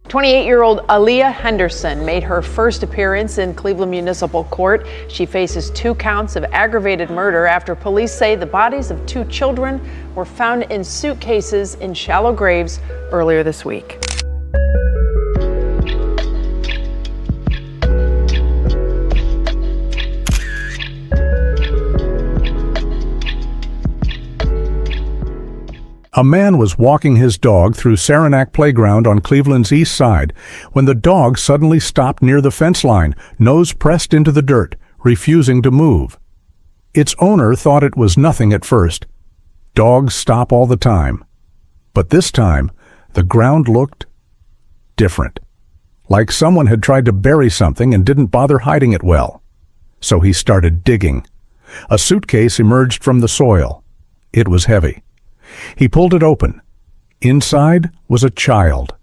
28-year-old Aliyah Henderson made her first appearance in Cleveland Municipal Court. She faces 2 counts of aggravated murder after police say the bodies of 2 children were found in suitcases in shallow graves earlier this week. A man was walking his dog through Saranac Playground on Cleveland's east side when the dog suddenly stopped near the fence line, nose pressed into the dirt, refusing to move. Its owner thought it was nothing at first. Dogs stop all the time. But this time, the ground looked different. Like someone had tried to bury something and didn't bother hiding it well. So he started digging. A suitcase emerged from the soil. It was heavy. He pulled it open. Inside was a child.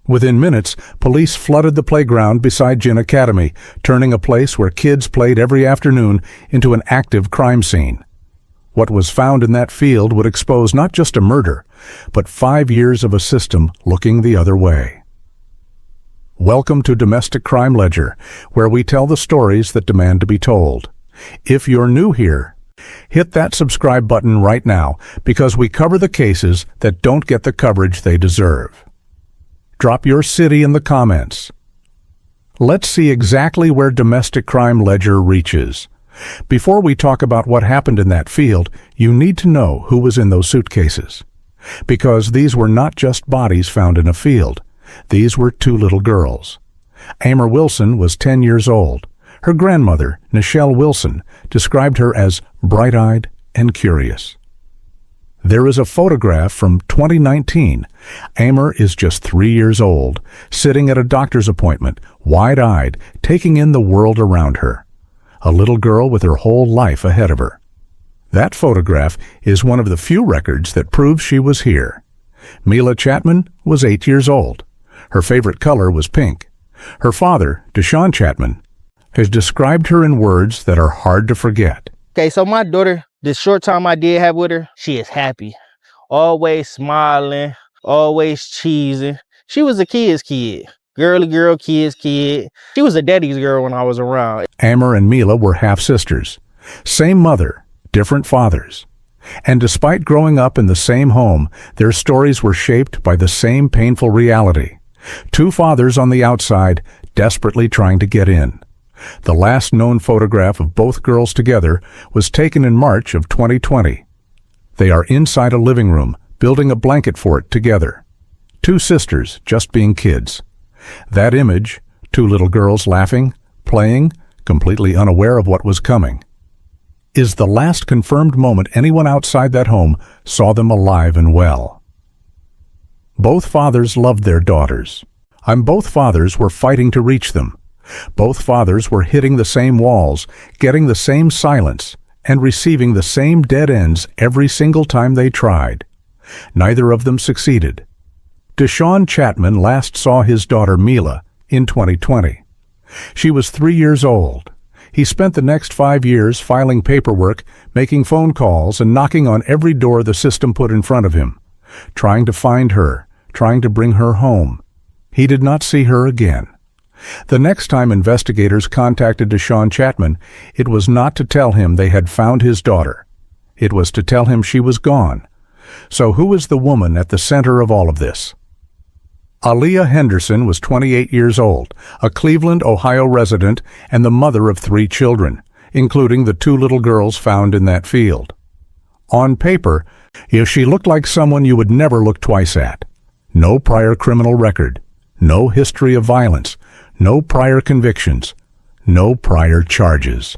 Within minutes, police flooded the playground beside Ginn Academy, turning a place where kids played every afternoon into an active crime scene. What was found in that field would expose not just a murder, but 5 years of a system looking the other way. Welcome to Domestic Crime Ledger, where we tell the stories that demand to be told. If you're new here, hit that subscribe button right now because we cover the cases that don't get the coverage they deserve. Drop your city in the comments. Let's see exactly where Domestic Crime Ledger reaches. Before we talk about what happened in that field, you need to know who was in those suitcases. Because these were not just bodies found in a field. These were 2 little girls. Amber Wilson was 10 years old. Her grandmother, Nichelle Wilson, described her as bright-eyed and curious. There is a photograph from 2019. Amber is just 3 years old, sitting at a doctor's appointment, wide-eyed, taking in the world around her. A little girl with her whole life ahead of her. That photograph is one of the few records that proves she was here. Mila Chapman was 8 years old. Her favorite color was pink. Her father, Deshaun Chapman, has described her in words that are hard to forget. Okay, so my daughter, the short time I did have with her, she is happy. Always smiling, always cheesing. She was a kid's kid. Girly girl, kid's kid. She was a daddy's girl when I was around. Amber and Mila were half-sisters. Same mother, different fathers. And despite growing up in the same home, their stories were shaped by the same painful reality. 2 fathers on the outside, desperately trying to get in. The last known photograph of both girls together was taken in March of 2020. They are inside a living room, building a blanket fort together. 2 sisters just being kids. That image, 2 little girls laughing, playing, completely unaware of what was coming, is the last confirmed moment anyone outside that home saw them alive and well. Both fathers loved their daughters. Both fathers were fighting to reach them. Both fathers were hitting the same walls, getting the same silence, and receiving the same dead ends every single time they tried. Neither of them succeeded. Deshaun Chapman last saw his daughter Mila in 2020. She was 3 years old. He spent the next 5 years filing paperwork, making phone calls, and knocking on every door the system put in front of him, trying to find her, trying to bring her home. He did not see her again. The next time investigators contacted Deshaun Chapman, it was not to tell him they had found his daughter. It was to tell him she was gone. So who is the woman at the center of all of this? Aliyah Henderson was 28 years old, a Cleveland, Ohio resident and the mother of 3 children, including the 2 little girls found in that field. On paper, she looked like someone you would never look twice at. No prior criminal record, no history of violence, no prior convictions, no prior charges.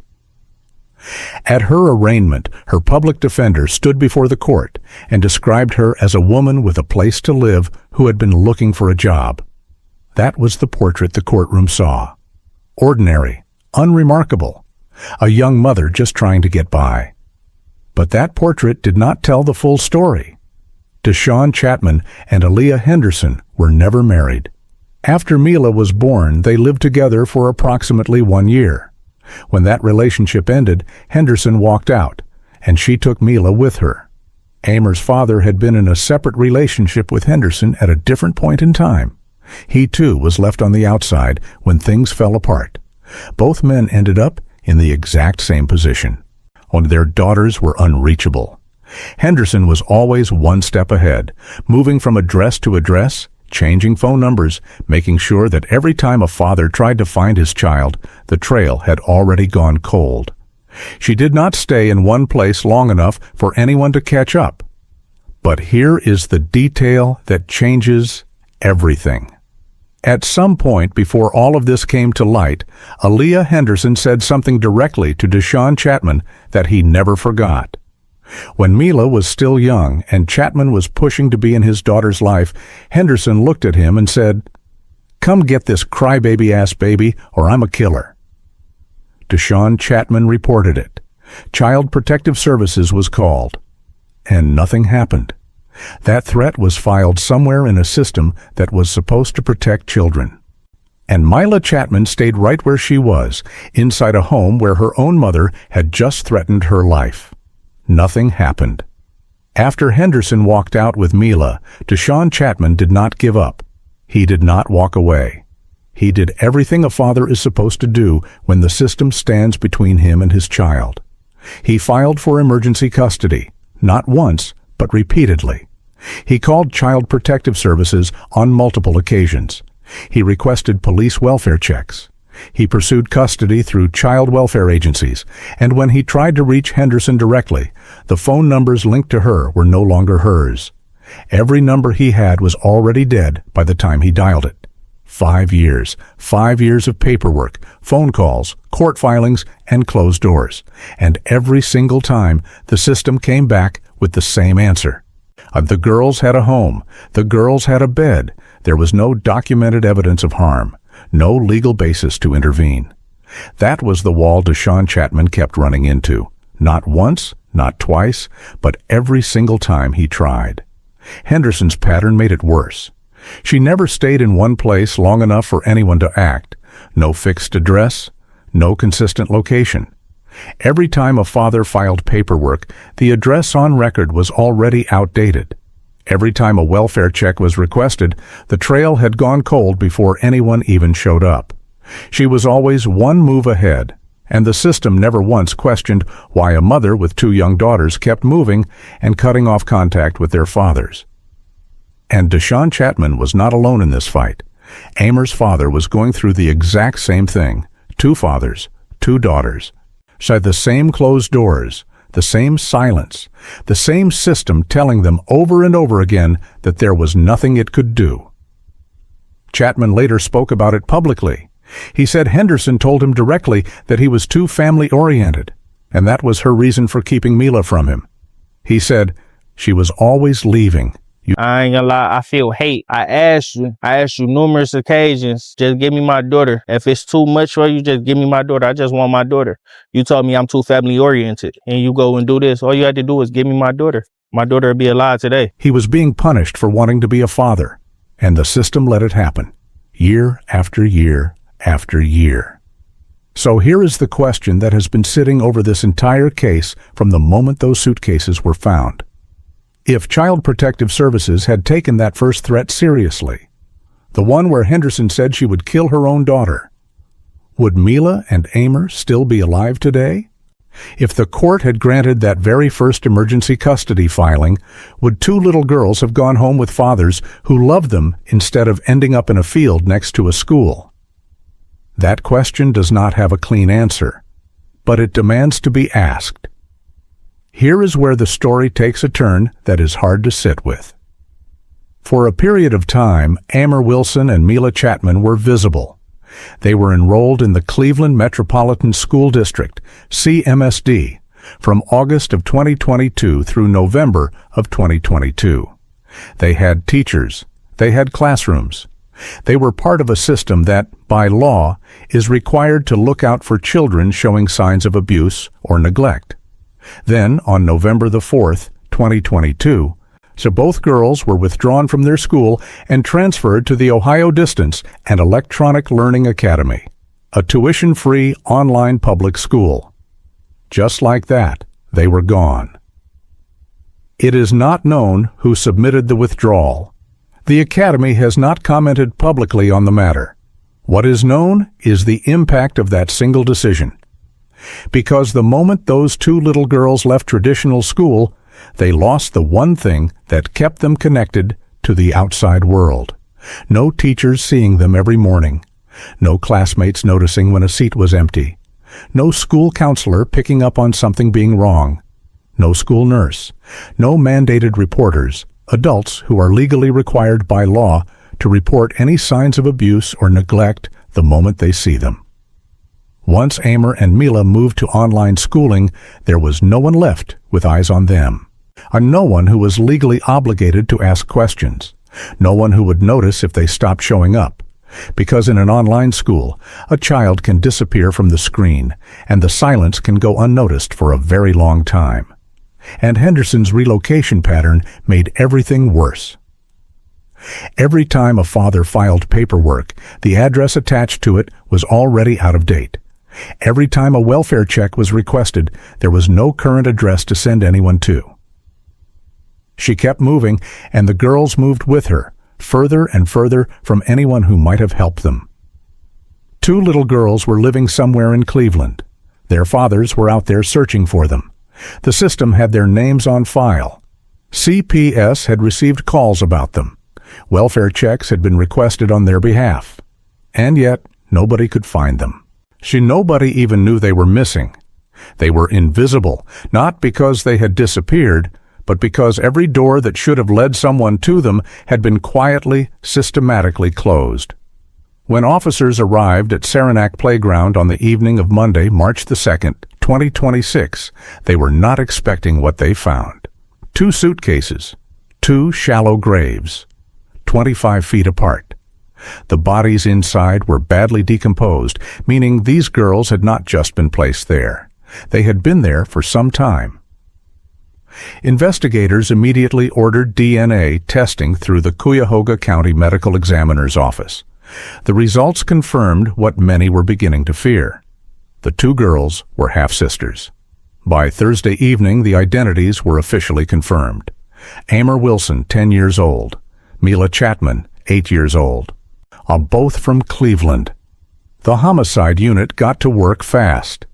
At her arraignment, her public defender stood before the court and described her as a woman with a place to live who had been looking for a job. That was the portrait the courtroom saw. Ordinary, unremarkable, a young mother just trying to get by. But that portrait did not tell the full story. Deshaun Chapman and Aliyah Henderson were never married. After Mila was born, they lived together for approximately 1 year. When that relationship ended, Henderson walked out, and she took Mila with her. Amber's father had been in a separate relationship with Henderson at a different point in time. He too was left on the outside when things fell apart. Both men ended up in the exact same position. Only their daughters were unreachable. Henderson was always one step ahead, moving from address to address, changing phone numbers, making sure that every time a father tried to find his child, the trail had already gone cold. She did not stay in one place long enough for anyone to catch up. But here is the detail that changes everything. At some point before all of this came to light, Aliyah Henderson said something directly to Deshaun Chapman that he never forgot. When Mila was still young and Chapman was pushing to be in his daughter's life, Henderson looked at him and said, "Come get this crybaby-ass baby or I'm a killer." Deshaun Chapman reported it. Child Protective Services was called. And nothing happened. That threat was filed somewhere in a system that was supposed to protect children. And Mila Chapman stayed right where she was, inside a home where her own mother had just threatened her life. Nothing happened. After Henderson walked out with Mila, Deshaun Chapman did not give up. He did not walk away. He did everything a father is supposed to do when the system stands between him and his child. He filed for emergency custody, not once, but repeatedly. He called Child Protective Services on multiple occasions. He requested police welfare checks. He pursued custody through child welfare agencies, and when he tried to reach Henderson directly, the phone numbers linked to her were no longer hers. Every number he had was already dead by the time he dialed it. 5 years. 5 years of paperwork, phone calls, court filings, and closed doors. And every single time, the system came back with the same answer. The girls had a home. The girls had a bed. There was no documented evidence of harm. No legal basis to intervene. That was the wall Deshaun Chapman kept running into. Not once, not twice, but every single time he tried. Henderson's pattern made it worse. She never stayed in one place long enough for anyone to act. No fixed address, no consistent location. Every time a father filed paperwork, the address on record was already outdated. Every time a welfare check was requested, the trail had gone cold before anyone even showed up. She was always one move ahead, and the system never once questioned why a mother with 2 young daughters kept moving and cutting off contact with their fathers. And Deshaun Chapman was not alone in this fight. Amer's father was going through the exact same thing. 2 fathers, 2 daughters. Inside the same closed doors, the same silence, the same system telling them over and over again that there was nothing it could do. Chapman later spoke about it publicly. He said Henderson told him directly that he was too family-oriented, and that was her reason for keeping Mila from him. He said, "She was always leaving. I ain't gonna lie, I feel hate. I asked you numerous occasions, just give me my daughter. If it's too much for you, just give me my daughter. I just want my daughter. You told me I'm too family oriented and you go and do this. All you had to do was give me my daughter. My daughter would be alive today." He was being punished for wanting to be a father, and the system let it happen, year after year after year. So here is the question that has been sitting over this entire case from the moment those suitcases were found. If Child Protective Services had taken that first threat seriously, the one where Henderson said she would kill her own daughter, would Mila and Amer still be alive today? If the court had granted that very first emergency custody filing, would 2 little girls have gone home with fathers who loved them instead of ending up in a field next to a school? That question does not have a clean answer, but it demands to be asked. Here is where the story takes a turn that is hard to sit with. For a period of time, Amer Wilson and Mila Chapman were visible. They were enrolled in the Cleveland Metropolitan School District, CMSD, from August of 2022 through November of 2022. They had teachers. They had classrooms. They were part of a system that, by law, is required to look out for children showing signs of abuse or neglect. Then, on November the 4th, 2022, so both girls were withdrawn from their school and transferred to the Ohio Distance and Electronic Learning Academy, a tuition-free online public school. Just like that, they were gone. It is not known who submitted the withdrawal. The Academy has not commented publicly on the matter. What is known is the impact of that single decision. Because the moment those two little girls left traditional school, they lost the one thing that kept them connected to the outside world. No teachers seeing them every morning. No classmates noticing when a seat was empty. No school counselor picking up on something being wrong. No school nurse. No mandated reporters, adults who are legally required by law to report any signs of abuse or neglect the moment they see them. Once Amer and Mila moved to online schooling, there was no one left with eyes on them. No one who was legally obligated to ask questions. No one who would notice if they stopped showing up. Because in an online school, a child can disappear from the screen, and the silence can go unnoticed for a very long time. And Henderson's relocation pattern made everything worse. Every time a father filed paperwork, the address attached to it was already out of date. Every time a welfare check was requested, there was no current address to send anyone to. She kept moving, and the girls moved with her, further and further from anyone who might have helped them. Two little girls were living somewhere in Cleveland. Their fathers were out there searching for them. The system had their names on file. CPS had received calls about them. Welfare checks had been requested on their behalf. And yet, nobody could find them. Nobody even knew they were missing. They were invisible, not because they had disappeared, but because every door that should have led someone to them had been quietly, systematically closed. When officers arrived at Saranac Playground on the evening of Monday, March the 2nd, 2026, they were not expecting what they found. 2 suitcases, 2 shallow graves, 25 feet apart. The bodies inside were badly decomposed, meaning these girls had not just been placed there. They had been there for some time. Investigators immediately ordered DNA testing through the Cuyahoga County Medical Examiner's Office. The results confirmed what many were beginning to fear. The 2 girls were half-sisters. By Thursday evening, the identities were officially confirmed. Amer Wilson, 10 years old. Mila Chapman, 8 years old. Both from Cleveland. The homicide unit got to work fast.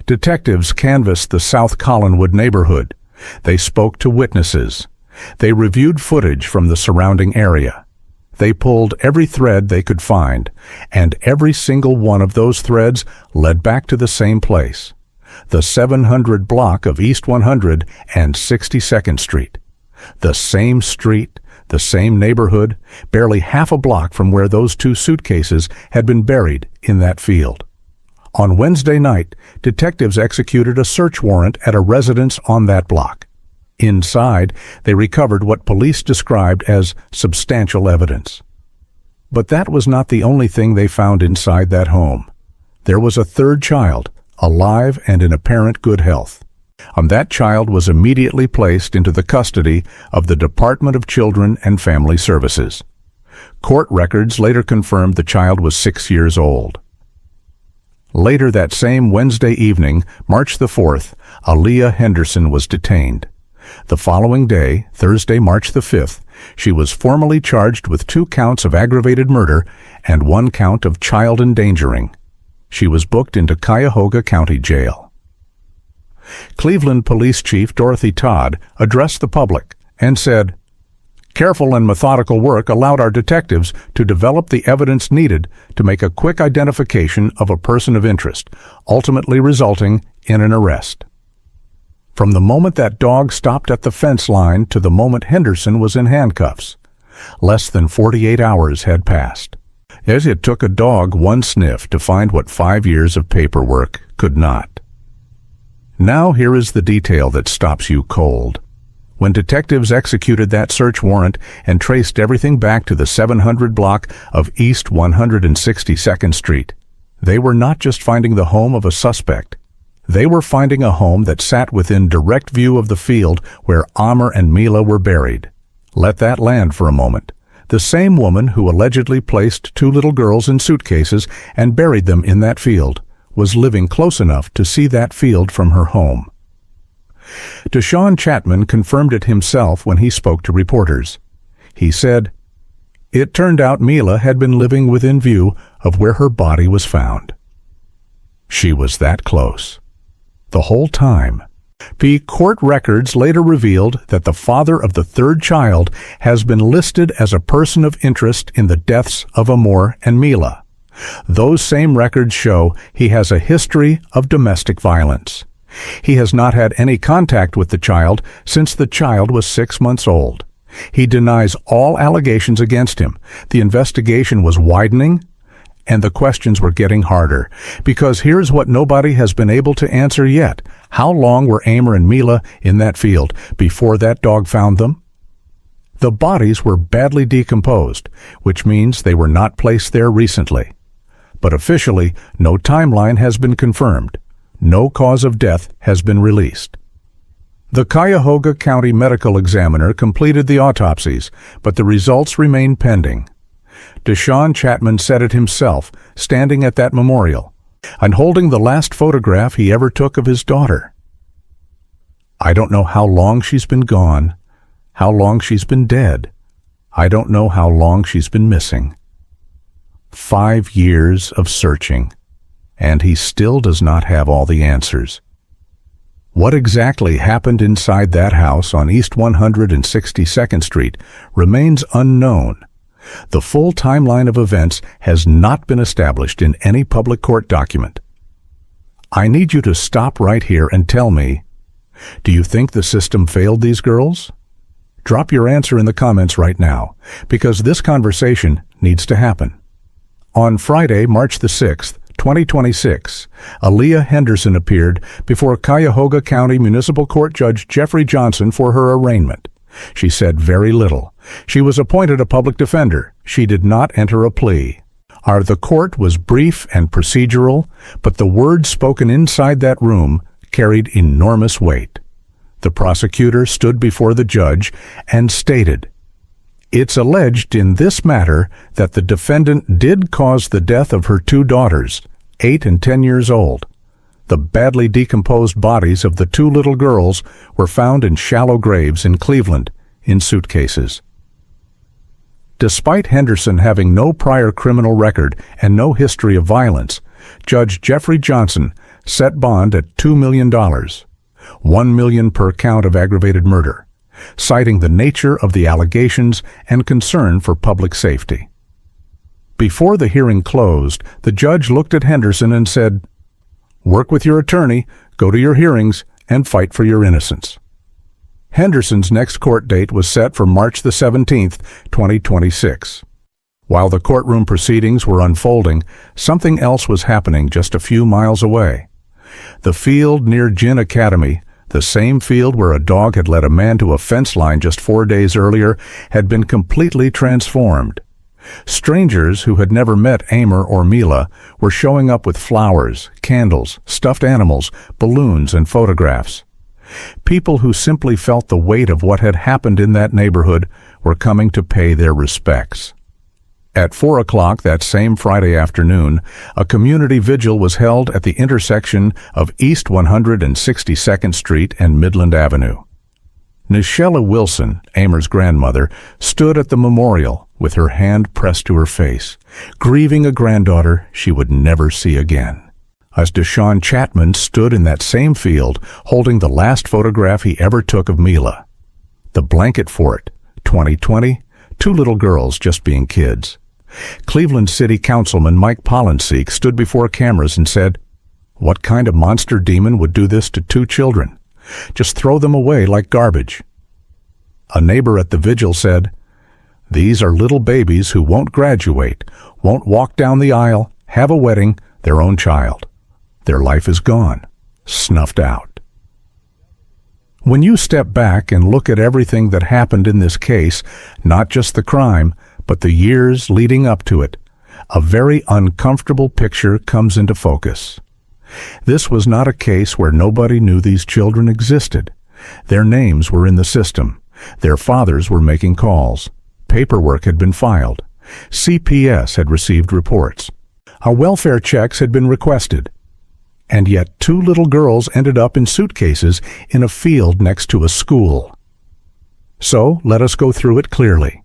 Detectives canvassed the South Collinwood neighborhood. They spoke to witnesses. They reviewed footage from the surrounding area. They pulled every thread they could find, and every single one of those threads led back to the same place, the 700 block of East 100 and 62nd Street. The same street, the same neighborhood, barely half a block from where those 2 suitcases had been buried in that field. On Wednesday night, detectives executed a search warrant at a residence on that block. Inside, they recovered what police described as substantial evidence. But that was not the only thing they found inside that home. There was a 3rd child, alive and in apparent good health. That child was immediately placed into the custody of the Department of Children and Family Services. Court records later confirmed the child was 6 years old. Later that same Wednesday evening, March the 4th, Aliyah Henderson was detained. The following day, Thursday, March the 5th, she was formally charged with 2 counts of aggravated murder and 1 count of child endangering. She was booked into Cuyahoga County Jail. Cleveland Police Chief Dorothy Todd addressed the public and said, "Careful and methodical work allowed our detectives to develop the evidence needed to make a quick identification of a person of interest, ultimately resulting in an arrest." From the moment that dog stopped at the fence line to the moment Henderson was in handcuffs, less than 48 hours had passed. As it took a dog 1 sniff to find what 5 years of paperwork could not. Now here is the detail that stops you cold. When detectives executed that search warrant and traced everything back to the 700 block of East 162nd Street, they were not just finding the home of a suspect. They were finding a home that sat within direct view of the field where Amer and Mila were buried. Let that land for a moment. The same woman who allegedly placed 2 little girls in suitcases and buried them in that field was living close enough to see that field from her home. Deshaun Chapman confirmed it himself when he spoke to reporters. He said, It turned out Mila had been living within view of where her body was found. She was that close. The whole time. Court records later revealed that the father of the third child has been listed as a person of interest in the deaths of Amor and Mila. Those same records show he has a history of domestic violence. He has not had any contact with the child since the child was 6 months old. He denies all allegations against him. The investigation was widening, and the questions were getting harder, because here's what nobody has been able to answer yet. How long were Amor and Mila in that field before that dog found them? The bodies were badly decomposed, which means they were not placed there recently. But officially, no timeline has been confirmed. No cause of death has been released. The Cuyahoga County Medical Examiner completed the autopsies, but the results remain pending. Deshaun Chapman said it himself, standing at that memorial, and holding the last photograph he ever took of his daughter. I don't know how long she's been gone, how long she's been dead. I don't know how long she's been missing. 5 years of searching, and he still does not have all the answers. What exactly happened inside that house on East 162nd Street remains unknown. The full timeline of events has not been established in any public court document. I need you to stop right here and tell me, do you think the system failed these girls? Drop your answer in the comments right now, because this conversation needs to happen. On Friday, March the 6th, 2026, Aliyah Henderson appeared before Cuyahoga County Municipal Court Judge Jeffrey Johnson for her arraignment. She said very little. She was appointed a public defender. She did not enter a plea. The court was brief and procedural, but the words spoken inside that room carried enormous weight. The prosecutor stood before the judge and stated, "It's alleged in this matter that the defendant did cause the death of her 2 daughters, 8 and 10 years old. The badly decomposed bodies of the 2 little girls were found in shallow graves in Cleveland in suitcases." Despite Henderson having no prior criminal record and no history of violence, Judge Jeffrey Johnson set bond at $2 million, $1 million per count of aggravated murder, citing the nature of the allegations and concern for public safety. Before the hearing closed, the judge looked at Henderson and said, "Work with your attorney, go to your hearings, and fight for your innocence." Henderson's next court date was set for March the 17th, 2026. While the courtroom proceedings were unfolding, something else was happening just a few miles away. The field near Ginn Academy, the same field where a dog had led a man to a fence line just 4 days earlier, had been completely transformed. Strangers who had never met Amor or Mila were showing up with flowers, candles, stuffed animals, balloons, and photographs. People who simply felt the weight of what had happened in that neighborhood were coming to pay their respects. At 4 o'clock that same Friday afternoon, a community vigil was held at the intersection of East 162nd Street and Midland Avenue. Nichelle Wilson, Amor's grandmother, stood at the memorial with her hand pressed to her face, grieving a granddaughter she would never see again. As Deshaun Chapman stood in that same field, holding the last photograph he ever took of Mila. The Blanket Fort, 2020, 2 little girls just being kids. Cleveland City Councilman Mike Pollenseek stood before cameras and said, "What kind of monster demon would do this to 2 children? Just throw them away like garbage." A neighbor at the vigil said, "These are little babies who won't graduate, won't walk down the aisle, have a wedding, their own child. Their life is gone, snuffed out." When you step back and look at everything that happened in this case, not just the crime, but the years leading up to it, a very uncomfortable picture comes into focus. This was not a case where nobody knew these children existed. Their names were in the system. Their fathers were making calls. Paperwork had been filed. CPS had received reports. Welfare checks had been requested. And yet 2 little girls ended up in suitcases in a field next to a school. So let us go through it clearly.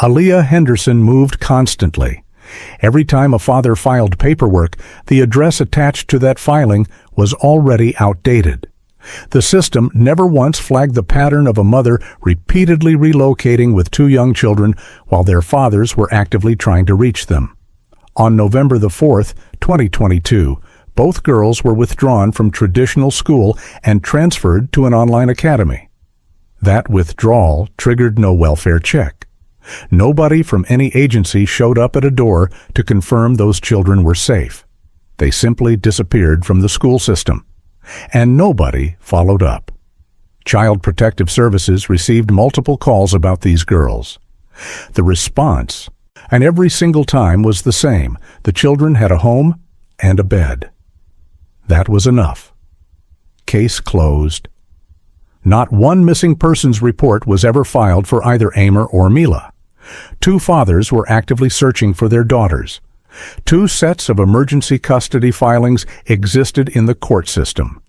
Aliyah Henderson moved constantly. Every time a father filed paperwork, the address attached to that filing was already outdated. The system never once flagged the pattern of a mother repeatedly relocating with two young children while their fathers were actively trying to reach them. On November the 4th, 2022, both girls were withdrawn from traditional school and transferred to an online academy. That withdrawal triggered no welfare check. Nobody from any agency showed up at a door to confirm those children were safe. They simply disappeared from the school system. And nobody followed up. Child Protective Services received multiple calls about these girls. The response, and every single time, was the same. The children had a home and a bed. That was enough. Case closed. Not one missing persons report was ever filed for either Amer or Mila. Two fathers were actively searching for their daughters. Two sets of emergency custody filings existed in the court system,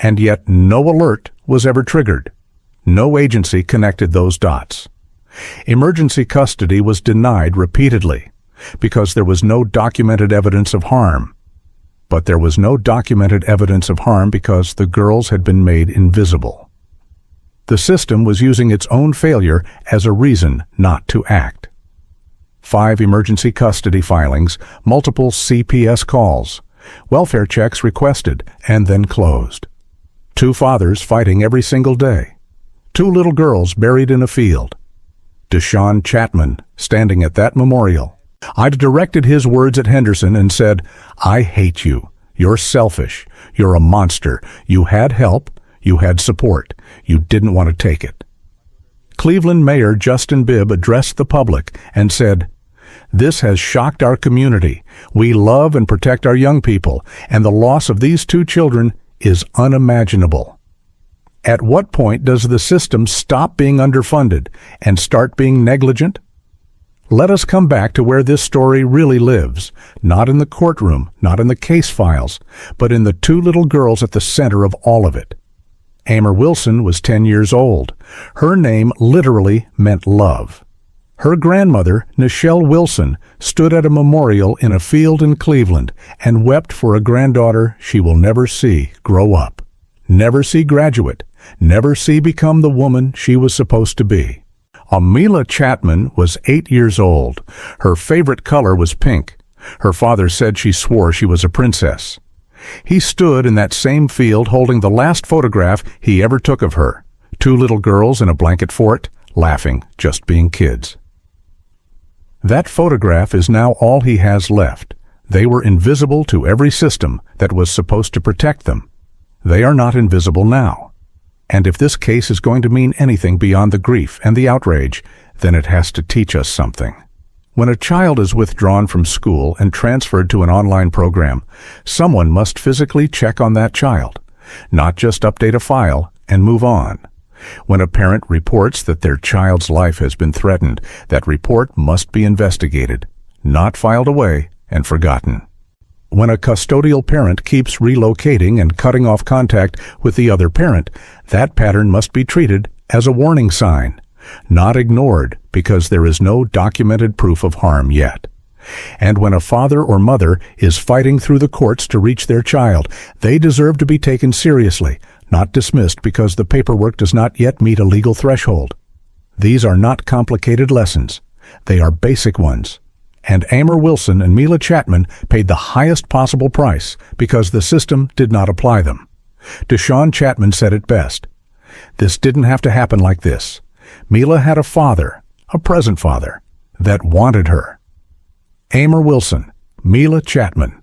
and yet no alert was ever triggered. No agency connected those dots. Emergency custody was denied repeatedly because there was no documented evidence of harm. But there was no documented evidence of harm because the girls had been made invisible. The system was using its own failure as a reason not to act. 5 emergency custody filings, multiple CPS calls, welfare checks requested and then closed. 2 fathers fighting every single day. 2 little girls buried in a field. Deshaun Chapman standing at that memorial. I'd directed his words at Henderson and said, "I hate you. You're selfish. You're a monster. You had help. You had support. You didn't want to take it." Cleveland Mayor Justin Bibb addressed the public and said, "This has shocked our community. We love and protect our young people, and the loss of these 2 children is unimaginable." At what point does the system stop being underfunded and start being negligent? Let us come back to where this story really lives, not in the courtroom, not in the case files, but in the 2 little girls at the center of all of it. Amer Wilson was 10 years old. Her name literally meant love. Her grandmother, Nichelle Wilson, stood at a memorial in a field in Cleveland and wept for a granddaughter she will never see grow up, never see graduate, never see become the woman she was supposed to be. Mila Chapman was 8 years old. Her favorite color was pink. Her father said she swore she was a princess. He stood in that same field holding the last photograph he ever took of her. 2 little girls in a blanket fort, laughing, just being kids. That photograph is now all he has left. They were invisible to every system that was supposed to protect them. They are not invisible now. And if this case is going to mean anything beyond the grief and the outrage, then it has to teach us something. When a child is withdrawn from school and transferred to an online program, someone must physically check on that child, not just update a file and move on. When a parent reports that their child's life has been threatened, that report must be investigated, not filed away and forgotten. When a custodial parent keeps relocating and cutting off contact with the other parent, that pattern must be treated as a warning sign, not ignored because there is no documented proof of harm yet. And when a father or mother is fighting through the courts to reach their child, they deserve to be taken seriously, not dismissed because the paperwork does not yet meet a legal threshold. These are not complicated lessons. They are basic ones. And Amer Wilson and Mila Chapman paid the highest possible price because the system did not apply them. Deshaun Chapman said it best. This didn't have to happen like this. Mila had a father, a present father, that wanted her. Amer Wilson, Mila Chapman.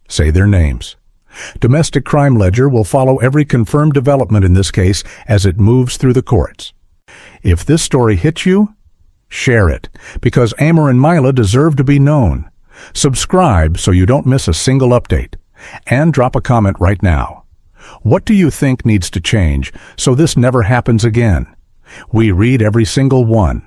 Say their names. Domestic Crime Ledger will follow every confirmed development in this case as it moves through the courts. If this story hits you, share it, because Amer and Mila deserve to be known. Subscribe so you don't miss a single update. And drop a comment right now. What do you think needs to change so this never happens again? We read every single one.